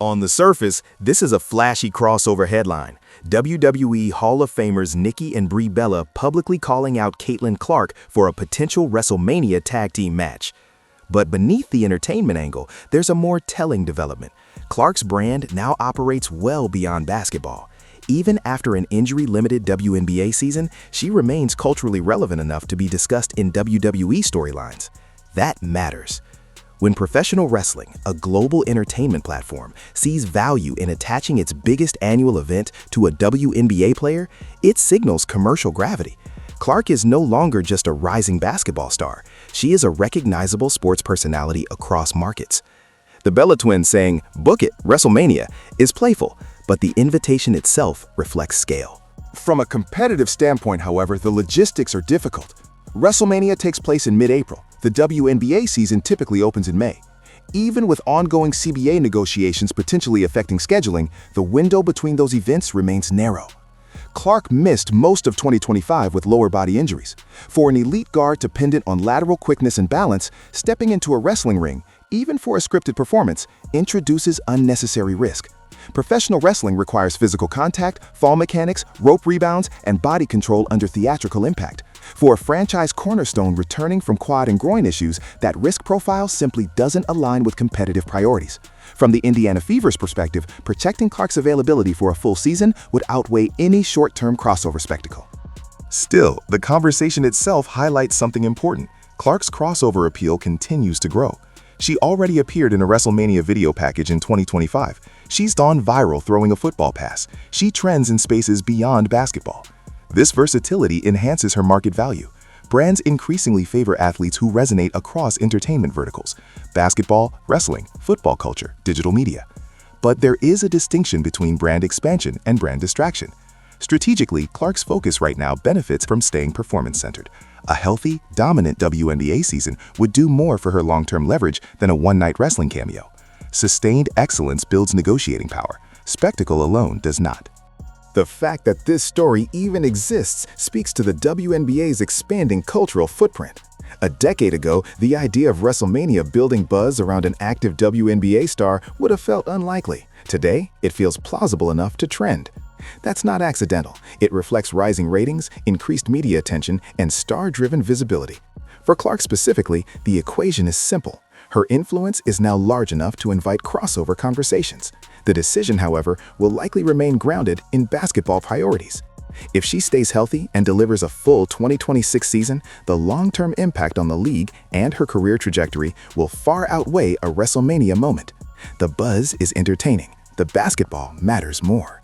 On the surface, this is a flashy crossover headline. WWE Hall of Famers Nikki and Brie publicly calling out Caitlin Clark for a potential WrestleMania tag team match. But beneath the entertainment angle, there's a more telling development. Clark's brand now operates well beyond basketball. Even after an injury-limited WNBA season, she remains culturally relevant enough to be discussed in WWE storylines. That matters. When professional wrestling, a global entertainment platform, sees value in attaching its biggest annual event to a WNBA player, it signals commercial gravity. Clark is no longer just a rising basketball star. She is a recognizable sports personality across markets. The Bella twins saying, "Book it, WrestleMania," is playful, but the invitation itself reflects scale. From a competitive standpoint, however, the logistics are difficult. WrestleMania takes place in mid-April. The WNBA season typically opens in May. Even with ongoing CBA negotiations potentially affecting scheduling, the window between those events remains narrow. Clark missed most of 2025 with lower body injuries. For an elite guard dependent on lateral quickness and balance, stepping into a wrestling ring, even for a scripted performance, introduces unnecessary risk. Professional wrestling requires physical contact, fall mechanics, rope rebounds, and body control under theatrical impact. For a franchise cornerstone returning from quad and groin issues, that risk profile simply doesn't align with competitive priorities. From the Indiana Fever's perspective, protecting Clark's availability for a full season would outweigh any short-term crossover spectacle. Still, the conversation itself highlights something important. Clark's crossover appeal continues to grow. She already appeared in a WrestleMania video package in 2025. She's gone viral throwing a football pass. She trends in spaces beyond basketball. This versatility enhances her market value. Brands increasingly favor athletes who resonate across entertainment verticals: basketball, wrestling, football culture, digital media. But there is a distinction between brand expansion and brand distraction. Strategically, Clark's focus right now benefits from staying performance-centered. A healthy, dominant WNBA season would do more for her long-term leverage than a one-night wrestling cameo. Sustained excellence builds negotiating power. Spectacle alone does not. The fact that this story even exists speaks to the WNBA's expanding cultural footprint. A decade ago, the idea of WrestleMania building buzz around an active WNBA star would have felt unlikely. Today, it feels plausible enough to trend. That's not accidental. It reflects rising ratings, increased media attention, and star-driven visibility. For Clark specifically, the equation is simple. Her influence is now large enough to invite crossover conversations. The decision, however, will likely remain grounded in basketball priorities. If she stays healthy and delivers a full 2026 season, the long-term impact on the league and her career trajectory will far outweigh a WrestleMania moment. The buzz is entertaining. The basketball matters more.